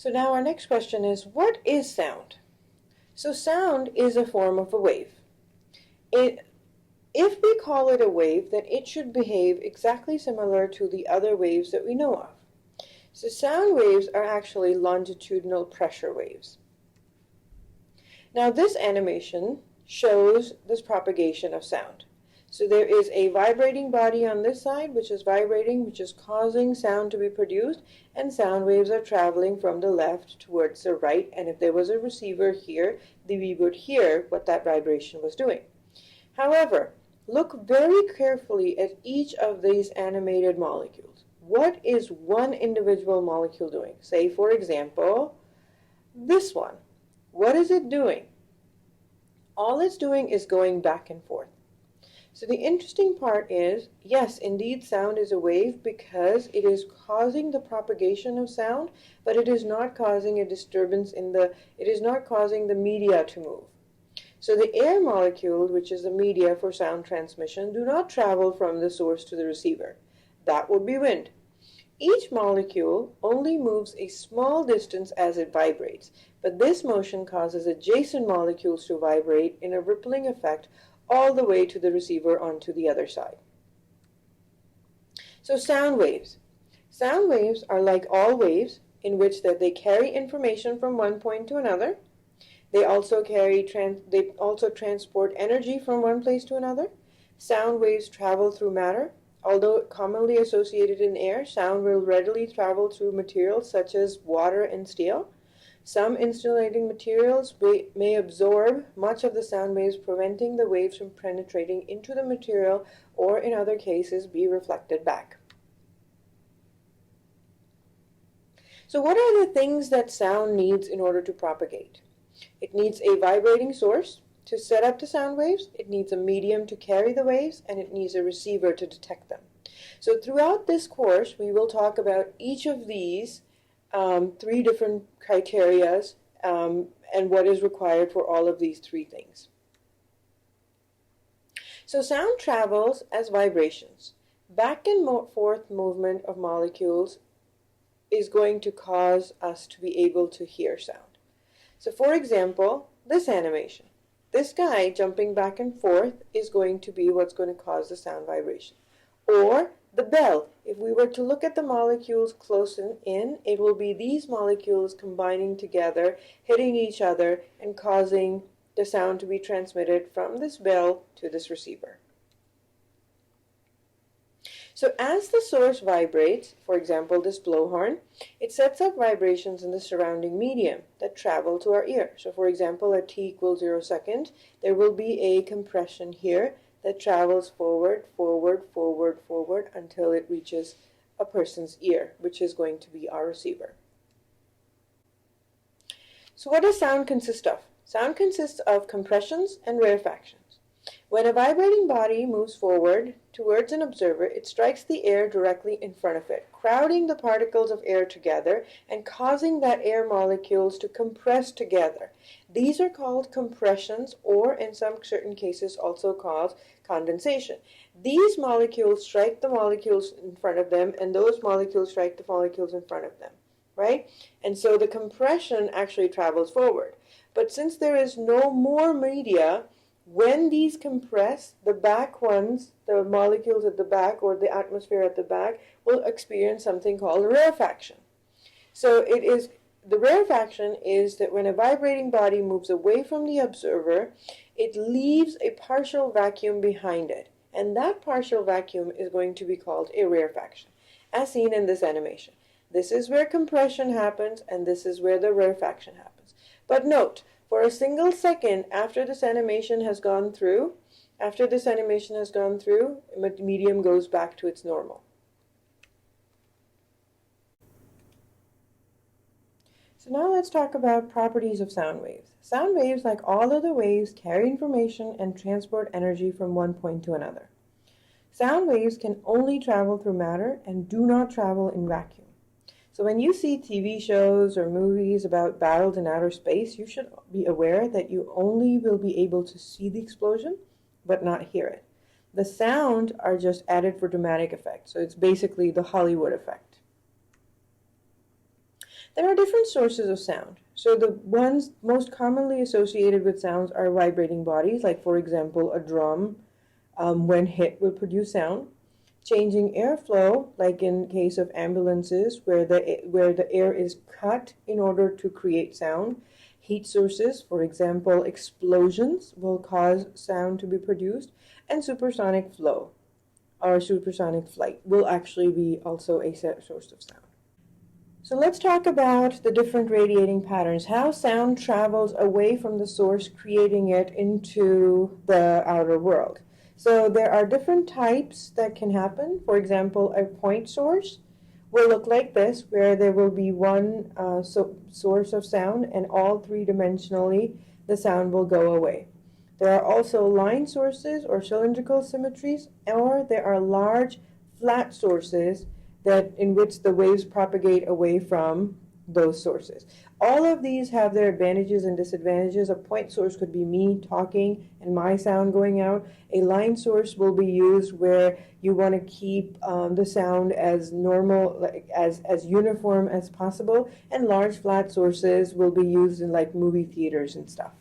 So now our next question is, what is sound? So sound is a form of a wave. If we call it a wave, then it should behave exactly similar to the other waves that we know of. So sound waves are actually longitudinal pressure waves. Now this animation shows this propagation of sound. So there is a vibrating body on this side, which is vibrating, which is causing sound to be produced, and sound waves are traveling from the left towards the right, and if there was a receiver here, then we would hear what that vibration was doing. However, look very carefully at each of these animated molecules. What is one individual molecule doing? Say, for example, this one. What is it doing? All it's doing is going back and forth. So the interesting part is, yes, indeed, sound is a wave because it is causing the propagation of sound, but it is not causing a disturbance it is not causing the media to move. So the air molecules, which is the media for sound transmission, do not travel from the source to the receiver. That would be wind. Each molecule only moves a small distance as it vibrates, but this motion causes adjacent molecules to vibrate in a rippling effect all the way to the receiver onto the other side. So sound waves. Sound waves are like all waves in which they carry information from one point to another. They also transport energy from one place to another. Sound waves travel through matter. Although commonly associated in air, sound will readily travel through materials such as water and steel. Some insulating materials may absorb much of the sound waves, preventing the waves from penetrating into the material, or in other cases, be reflected back. So what are the things that sound needs in order to propagate? It needs a vibrating source to set up the sound waves, it needs a medium to carry the waves, and it needs a receiver to detect them. So throughout this course, we will talk about each of these three different criteria and what is required for all of these three things. So sound travels as vibrations. Back and forth movement of molecules is going to cause us to be able to hear sound. So for example, this animation. This guy jumping back and forth is going to be what's going to cause the sound vibration. Or the bell. If we were to look at the molecules close in, it will be these molecules combining together, hitting each other, and causing the sound to be transmitted from this bell to this receiver. So as the source vibrates, for example this blowhorn, it sets up vibrations in the surrounding medium that travel to our ear. So for example at t=0 seconds, there will be a compression here that travels forward, forward, forward, forward until it reaches a person's ear, which is going to be our receiver. So what does sound consist of? Sound consists of compressions and rarefactions. When a vibrating body moves forward towards an observer, it strikes the air directly in front of it, crowding the particles of air together and causing that air molecules to compress together. These are called compressions, or in some certain cases also called condensation. These molecules strike the molecules in front of them, and those molecules strike the molecules in front of them, right? And so the compression actually travels forward. But since there is no more media, when these compress, the back ones, the molecules at the back or the atmosphere at the back, will experience something called rarefaction. So the rarefaction is that when a vibrating body moves away from the observer, it leaves a partial vacuum behind it. And that partial vacuum is going to be called a rarefaction, as seen in this animation. This is where compression happens, and this is where the rarefaction happens. But note, for a single second after this animation has gone through, the medium goes back to its normal. So now let's talk about properties of sound waves. Sound waves, like all other waves, carry information and transport energy from one point to another. Sound waves can only travel through matter and do not travel in vacuum. So when you see TV shows or movies about battles in outer space, you should be aware that you only will be able to see the explosion, but not hear it. The sound are just added for dramatic effect, so it's basically the Hollywood effect. There are different sources of sound. So the ones most commonly associated with sounds are vibrating bodies, like for example a drum when hit will produce sound. Changing airflow, like in case of ambulances where the air is cut in order to create sound. Heat sources, for example explosions, will cause sound to be produced. And supersonic flow or supersonic flight will actually be also a source of sound. So let's talk about the different radiating patterns, how sound travels away from the source, creating it into the outer world. So there are different types that can happen. For example, a point source will look like this, where there will be one source of sound, and all three-dimensionally the sound will go away. There are also line sources or cylindrical symmetries, or there are large flat sources in which the waves propagate away from those sources. All of these have their advantages and disadvantages. A point source could be me talking and my sound going out. A line source will be used where you want to keep the sound as normal, as uniform as possible. And large flat sources will be used in like movie theaters and stuff.